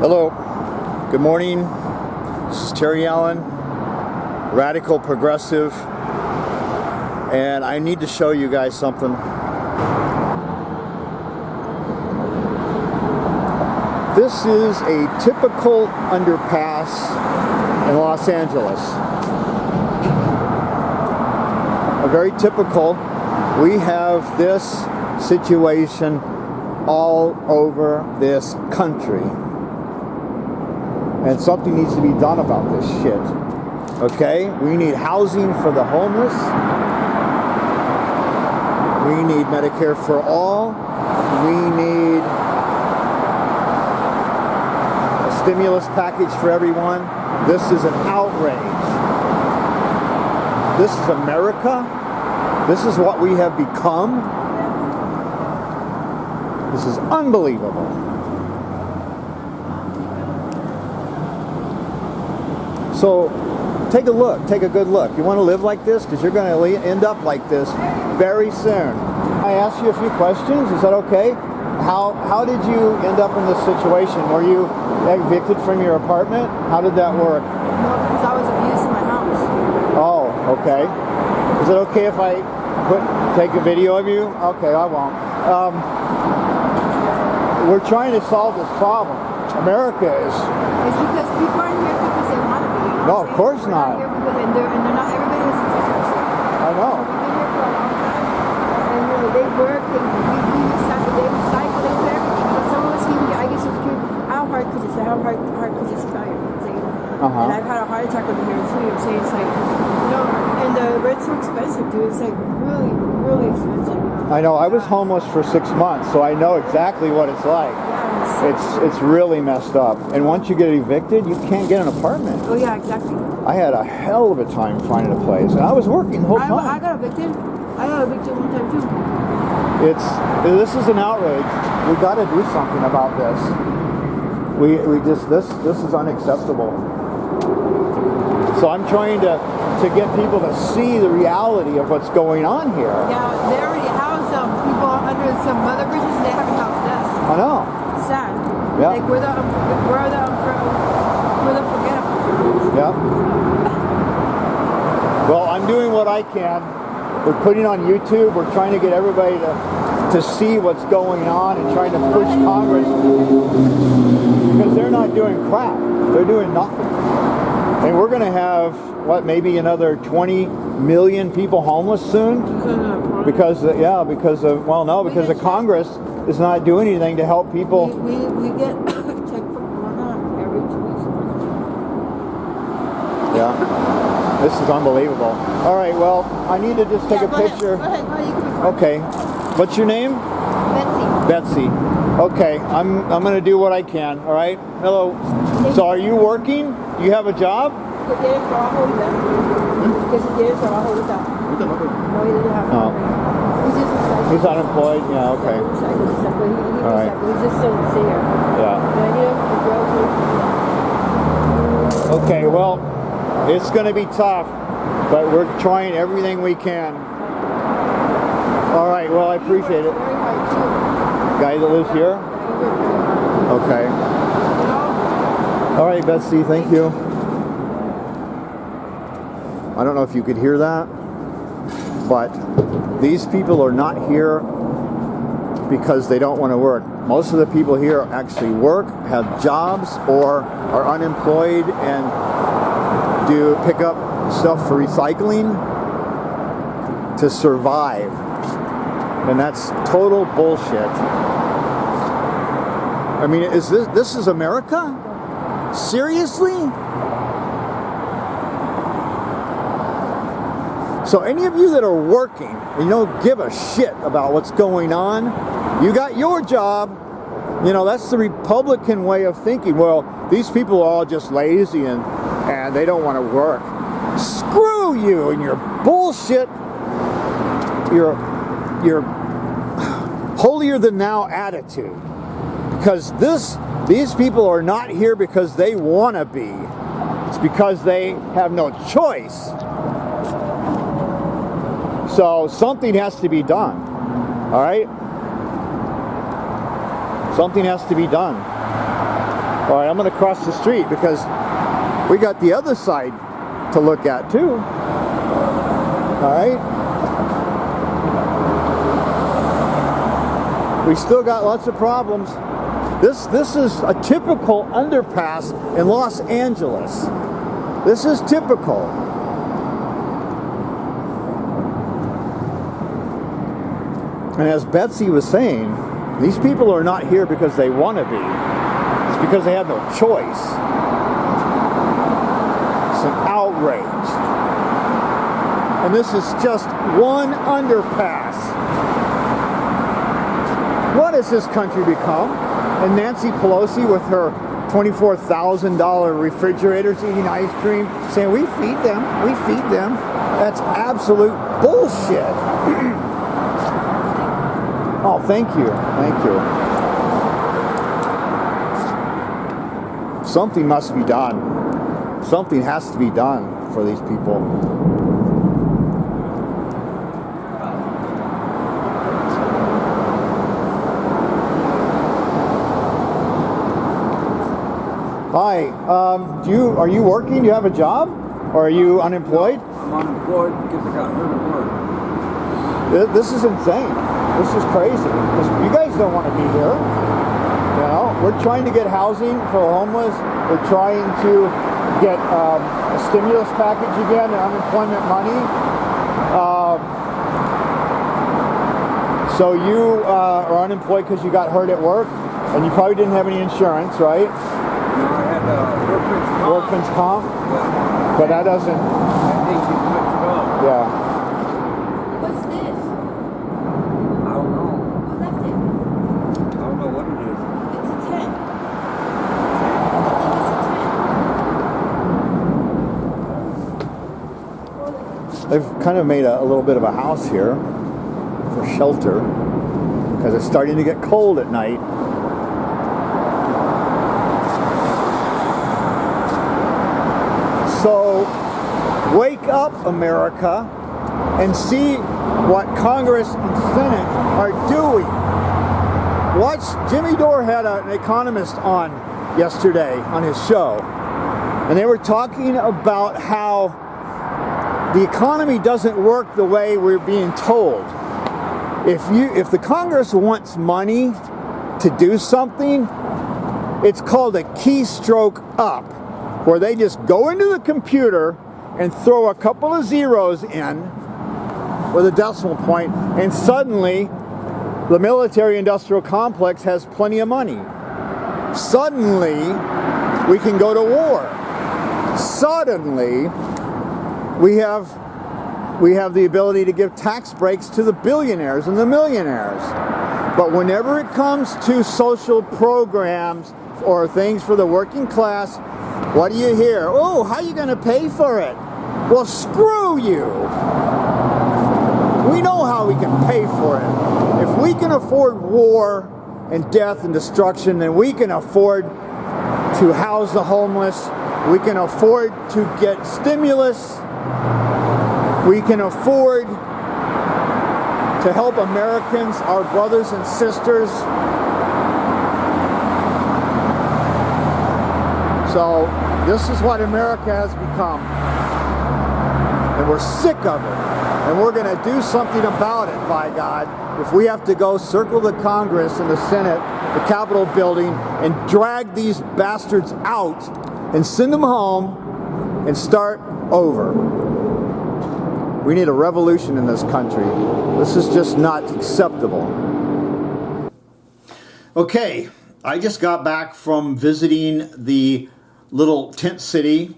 Hello, good morning. This is Terry Allen, radical progressive, and I need to show you guys something. This is a typical underpass in Los Angeles. A very typical. We have this situation all over this country. And something needs to be done about this shit. Okay? We need housing for the homeless. We need Medicare for all. We need a stimulus package for everyone. This is an outrage. This is America. This is what we have become. This is unbelievable. So, take a look, take a good look. You want to live like this? Because you're going to end up like this very soon. I asked you a few questions. Is that okay? How did you end up in this situation? Were you evicted from your apartment? How did that work? No, because I was abused in my house. Oh, okay. Is it okay if I take a video of you? Okay, I won't. We're trying to solve this problem. America is... It's because people aren't here because they want to be. You know No, of course not. They're not everybody has a teacher. I know. We've been here for a long time. And you know, they work, they recycle, they do everything. You know, some of us even, I guess it's good. How hard could you say? How hard could you spell it? And I've had a heart attack over here too. I'm saying it's like, you know, and the rent's so expensive, dude. It's like really, really expensive. You know? I know. I was homeless for 6 months, so I know exactly what it's like. Yeah, it's really messed up. And once you get evicted, you can't get an apartment. Oh yeah, exactly. I had a hell of a time finding a place, and I was working the whole time. I got evicted. I got evicted one time too. This is an outrage. We got to do something about this. This is unacceptable. So I'm trying to get people to see the reality of what's going on here. Yeah, they already house people under some other bridges, and they haven't housed us. I know. It's sad. Yeah. Like we're the forgettables. Yeah. Well, I'm doing what I can. We're putting on YouTube. We're trying to get everybody to see what's going on and trying to push Congress because they're not doing crap. They're doing nothing. And we're going to have, maybe another 20 million people homeless soon? Because the Congress is not doing anything to help people. We get checked for corona every 2 weeks. Yeah. This is unbelievable. All right, well, I need to just take a picture. Go ahead. You can record. Okay. What's your name? Betsy. Betsy. Okay, I'm going to do what I can, all right? Hello. So are you working? You have a job? ¿Que tienes trabajo ahorita? ¿Que si tienes trabajo ahorita? No, he doesn't have Oh. He's unemployed? Yeah, okay. All right. He's just so sincere. Yeah. Okay, well, it's going to be tough, but we're trying everything we can. All right, well, I appreciate it. Guy that lives here? Okay. All right, Betsy, thank you. I don't know if you could hear that, but these people are not here because they don't want to work. Most of the people here actually work, have jobs, or are unemployed and pick up stuff for recycling to survive. And that's total bullshit. I mean, this is America? Seriously? So any of you that are working and you don't give a shit about what's going on, you got your job. You know, that's the Republican way of thinking. Well, these people are all just lazy and they don't want to work. Screw you and your bullshit, your holier than thou attitude. Because these people are not here because they want to be. It's because they have no choice. So something has to be done. All right? Something has to be done. All right, I'm going to cross the street because we got the other side to look at too. All right. We still got lots of problems. This is a typical underpass in Los Angeles. This is typical. And as Betsy was saying, these people are not here because they want to be. It's because they have no choice. It's an outrage. And this is just one underpass. What has this country become? And Nancy Pelosi with her $24,000 refrigerators eating ice cream saying, we feed them, we feed them. That's absolute bullshit. Oh, thank you. Thank you. Something must be done. Something has to be done for these people. Hi. Are you working? Do you have a job? Or are you unemployed? I'm unemployed because I got hurt at work. This is insane. This is crazy. You guys don't want to be here. You know, we're trying to get housing for the homeless. We're trying to get a stimulus package again and unemployment money. So you are unemployed because you got hurt at work, and you probably didn't have any insurance, right? No, I had workman's comp. Workman's comp? Yeah. But that doesn't... That didn't get much at all. Yeah. What's this? I don't know. Who left it? I don't know what it is. It's a 10. I think it's a 10. They've kind of made a little bit of a house here for shelter because it's starting to get cold at night. So wake up, America, and see what Congress and Senate are doing. Watch, Jimmy Dore had an economist on yesterday on his show, and they were talking about how the economy doesn't work the way we're being told. If the Congress wants money to do something, it's called a keystroke up, where they just go into the computer and throw a couple of zeros in with a decimal point, and suddenly the military-industrial complex has plenty of money. Suddenly we can go to war. Suddenly we have the ability to give tax breaks to the billionaires and the millionaires. But whenever it comes to social programs or things for the working class, what do you hear? Oh, how are you going to pay for it? Well, screw you. We know how we can pay for it. If we can afford war and death and destruction, then we can afford to house the homeless. We can afford to get stimulus. We can afford to help Americans, our brothers and sisters. So this is what America has become. And we're sick of it. And we're going to do something about it, by God. If we have to go circle the Congress and the Senate, the Capitol building, and drag these bastards out and send them home and start over. We need a revolution in this country. This is just not acceptable. Okay, I just got back from visiting the little tent city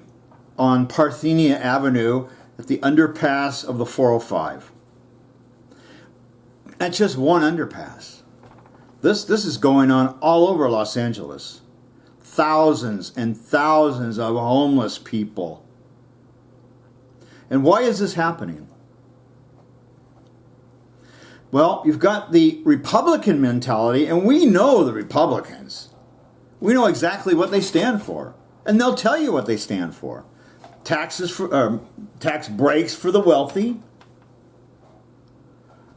on Parthenia Avenue at the underpass of the 405. That's just one underpass. This is going on all over Los Angeles. Thousands and thousands of homeless people. And why is this happening? Well, you've got the Republican mentality, and we know the Republicans. We know exactly what they stand for. And they'll tell you what they stand for. Tax breaks for the wealthy,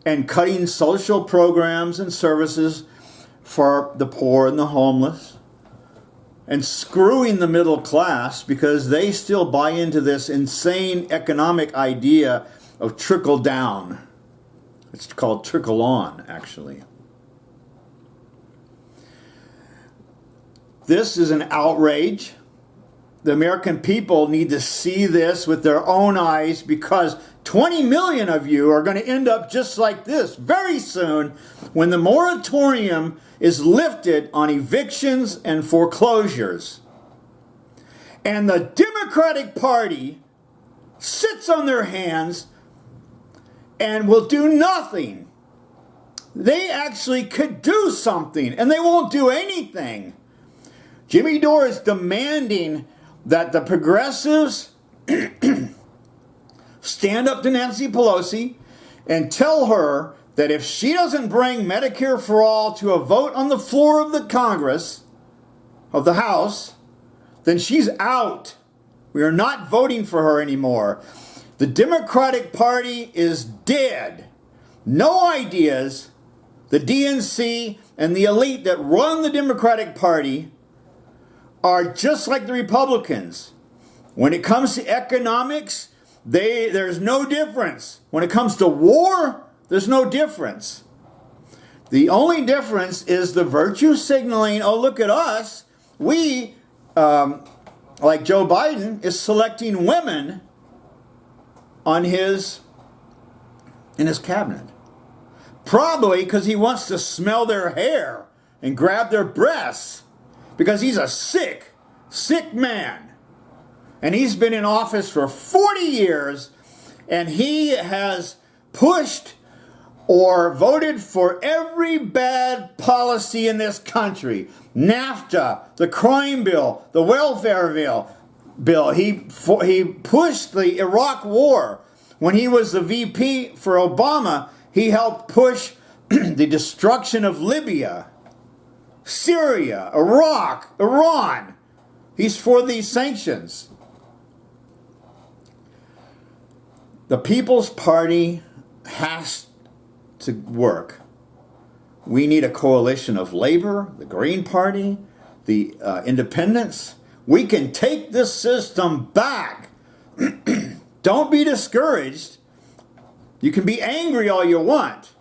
and cutting social programs and services for the poor and the homeless, and screwing the middle class because they still buy into this insane economic idea of trickle down. It's called trickle on, actually. This is an outrage. The American people need to see this with their own eyes because 20 million of you are going to end up just like this very soon when the moratorium is lifted on evictions and foreclosures. And the Democratic Party sits on their hands and will do nothing. They actually could do something, and they won't do anything. Jimmy Dore is demanding that the progressives stand up to Nancy Pelosi and tell her that if she doesn't bring Medicare for all to a vote on the floor of the Congress, of the House, then she's out. We are not voting for her anymore. The Democratic Party is dead. No ideas. The DNC and the elite that run the Democratic Party are just like the Republicans. When it comes to economics, there's no difference. When it comes to war, there's no difference. The only difference is the virtue signaling. Oh, look at us. We, like Joe Biden, is selecting women in his cabinet. Probably because he wants to smell their hair and grab their breasts. Because he's a sick man. And he's been in office for 40 years, and he has pushed or voted for every bad policy in this country. NAFTA, the crime bill, the welfare bill. He pushed the Iraq war. When he was the VP for Obama, he helped push the destruction of Libya, Syria, Iraq, Iran. He's for these sanctions. The People's Party has to work. We need a coalition of labor, the Green Party, the independents. We can take this system back. Don't be discouraged. You can be angry all you want.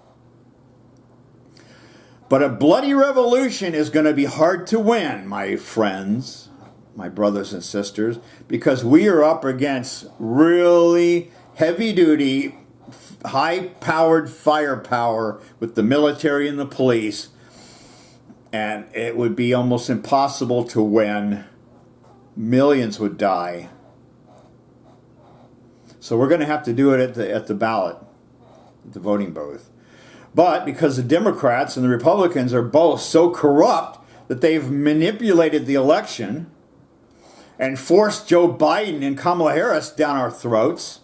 But a bloody revolution is going to be hard to win, my friends, my brothers and sisters, because we are up against really heavy-duty, high-powered firepower with the military and the police, and it would be almost impossible to win. Millions would die. So we're going to have to do it at the ballot, at the voting booth. But because the Democrats and the Republicans are both so corrupt that they've manipulated the election and forced Joe Biden and Kamala Harris down our throats,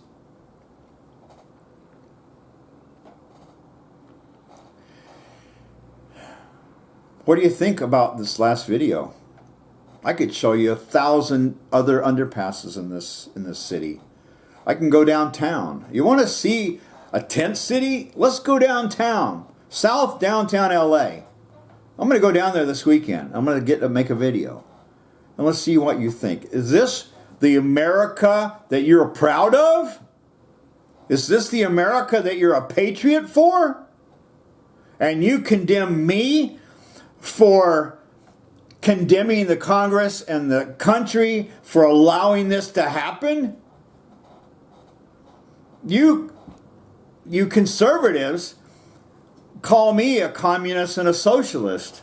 what do you think about this last video? I could show you 1,000 other underpasses in this city. I can go downtown. You want to see a tent city? Let's go downtown. South downtown LA. I'm going to go down there this weekend. I'm going to make a video. And let's see what you think. Is this the America that you're proud of? Is this the America that you're a patriot for? And you condemn me for condemning the Congress and the country for allowing this to happen? You conservatives call me a communist and a socialist.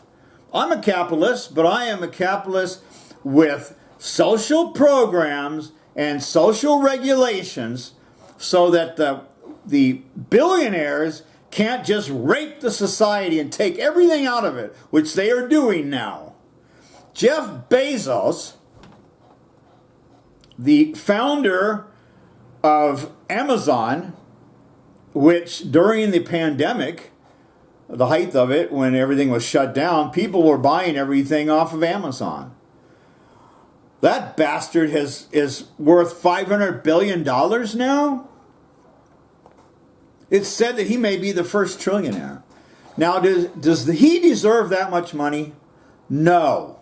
I'm a capitalist, but I am a capitalist with social programs and social regulations so that the billionaires can't just rape the society and take everything out of it, which they are doing now. Jeff Bezos, the founder of Amazon, which during the pandemic, the height of it, when everything was shut down, people were buying everything off of Amazon. That bastard is worth $500 billion now. It's said that he may be the first trillionaire. Now, does he deserve that much money? No.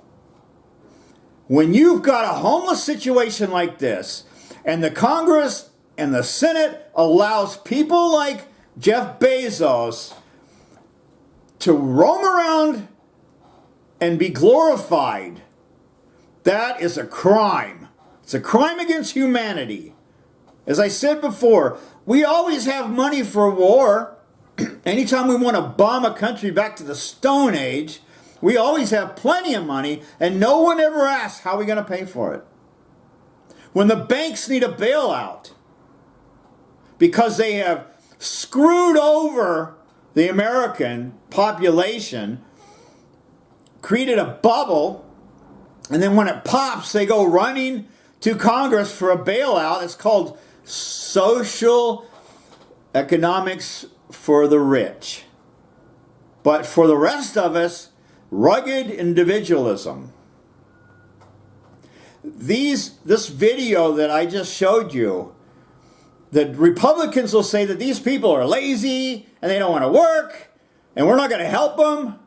when you've got a homeless situation like this, and the Congress and the Senate allows people like Jeff Bezos to roam around and be glorified, that is a crime. It's a crime against humanity. As I said before, we always have money for war. Anytime we want to bomb a country back to the Stone Age, we always have plenty of money, and no one ever asks how we're going to pay for it. When the banks need a bailout because they have screwed over the American population, created a bubble, and then when it pops, they go running to Congress for a bailout. It's called social economics for the rich. But for the rest of us, rugged individualism. This video that I just showed you, the Republicans will say that these people are lazy and they don't want to work and we're not going to help them.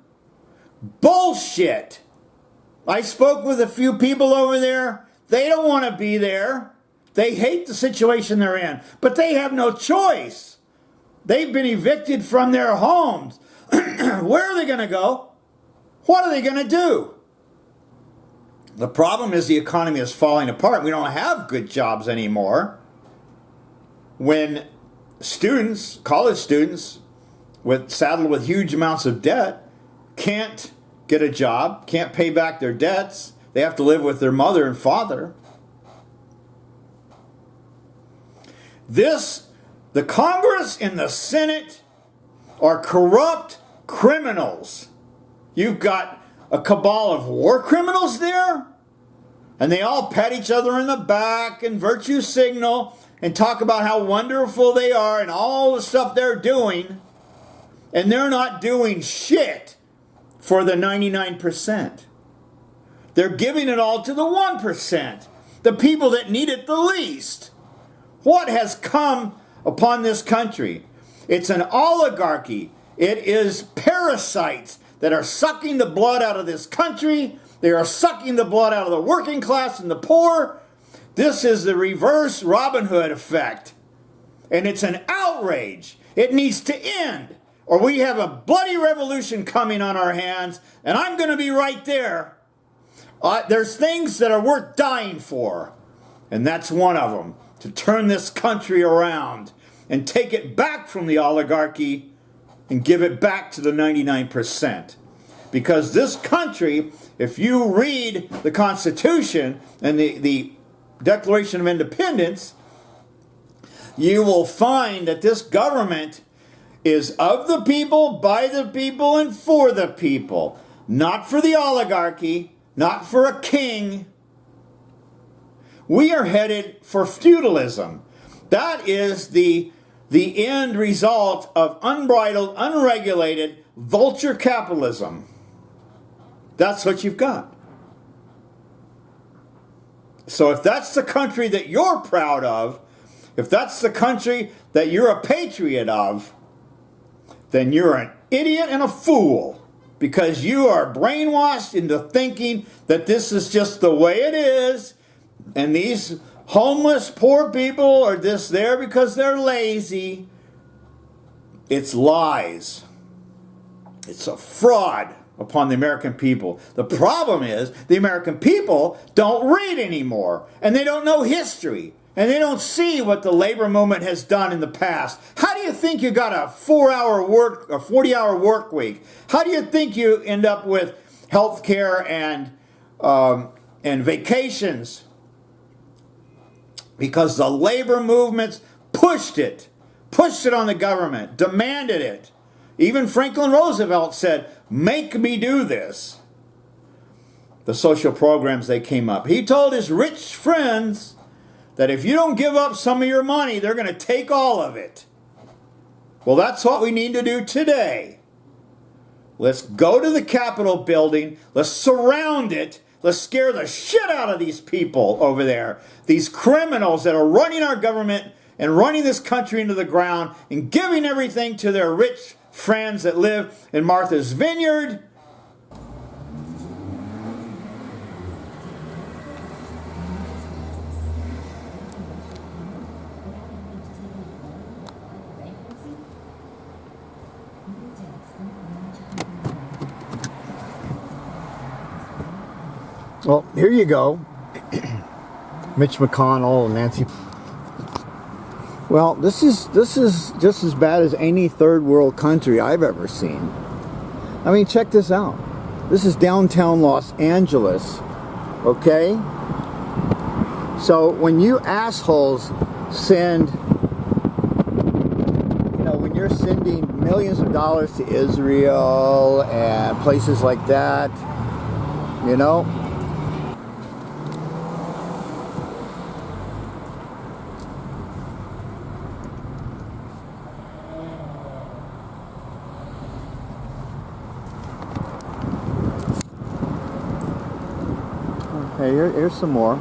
Bullshit. I spoke with a few people over there. They don't want to be there. They hate the situation they're in, but they have no choice. They've been evicted from their homes. Where are they going to go? What are they going to do? The problem is the economy is falling apart. We don't have good jobs anymore. When students, college students, saddled with huge amounts of debt, can't get a job, can't pay back their debts, they have to live with their mother and father. The Congress and the Senate are corrupt criminals. You've got a cabal of war criminals there, and they all pat each other in the back and virtue signal and talk about how wonderful they are and all the stuff they're doing, and they're not doing shit for the 99%. They're giving it all to the 1%, the people that need it the least. What has come upon this country? It's an oligarchy. It is parasites that are sucking the blood out of this country. They are sucking the blood out of the working class and the poor. This is the reverse Robin Hood effect. And it's an outrage. It needs to end, or we have a bloody revolution coming on our hands, and I'm going to be right there. There's things that are worth dying for, and that's one of them. To turn this country around and take it back from the oligarchy and give it back to the 99%. Because this country, if you read the Constitution and the Declaration of Independence, you will find that this government is of the people, by the people, and for the people. Not for the oligarchy, not for a king. We are headed for feudalism. That is the end result of unbridled, unregulated, vulture capitalism. That's what you've got. So if that's the country that you're proud of, if that's the country that you're a patriot of, then you're an idiot and a fool, because you are brainwashed into thinking that this is just the way it is, and these homeless poor people are just there because they're lazy. It's lies. It's a fraud upon the American people. The problem is the American people don't read anymore, and they don't know history, and they don't see what the labor movement has done in the past. How do you think you got a 40-hour work week? How do you think you end up with health care and vacations? Because the labor movements pushed it on the government, demanded it. Even Franklin Roosevelt said, "Make me do this." The social programs they came up. He told his rich friends that if you don't give up some of your money, they're going to take all of it. Well, that's what we need to do today. Let's go to the Capitol building. Let's surround it. Let's scare the shit out of these people over there. These criminals that are running our government and running this country into the ground and giving everything to their rich friends that live in Martha's Vineyard. Well, here you go. Mitch McConnell, Nancy. Well, this is just as bad as any third world country I've ever seen. I mean, check this out. This is downtown Los Angeles, okay? So when you assholes send, when you're sending millions of dollars to Israel and places like that, okay, here's some more,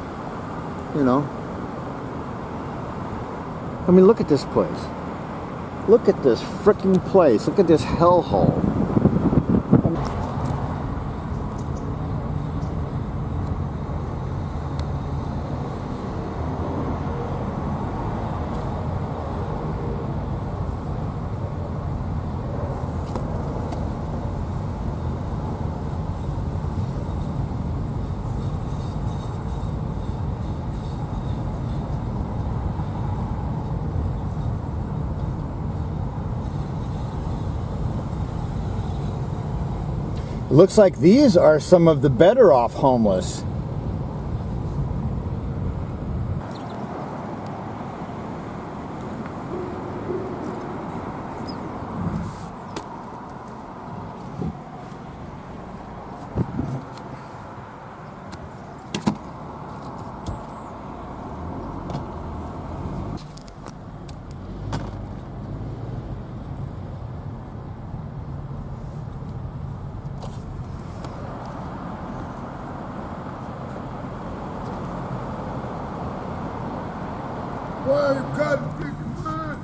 I mean, look at this place. Look at this frickin' place. Look at this hellhole. Looks like these are some of the better off homeless. Why you got big man?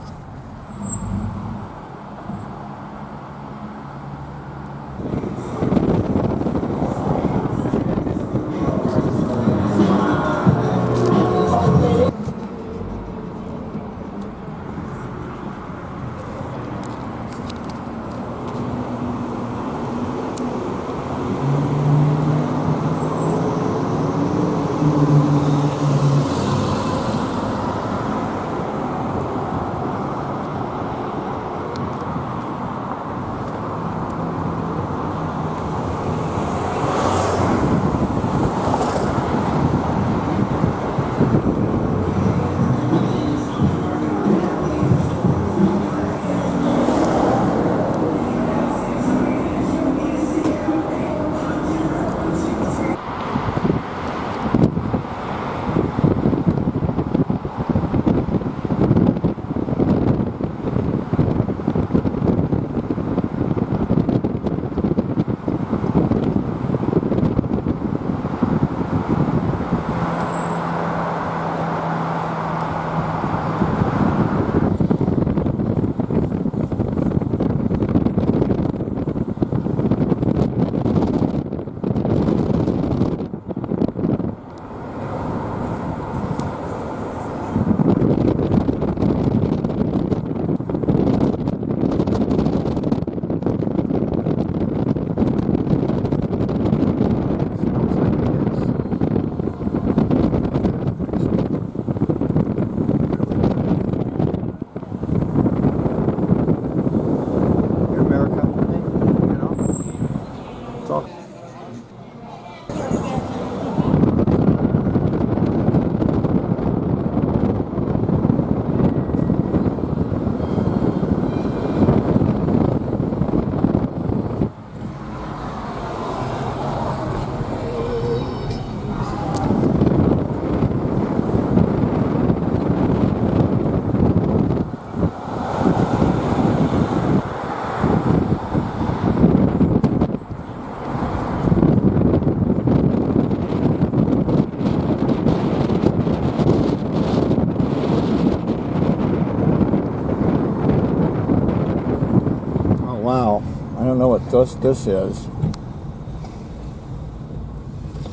Wow, I don't know what this is.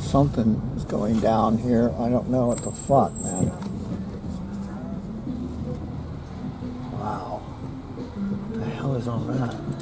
Something is going down here. I don't know what the fuck, man. Wow. What the hell is all that?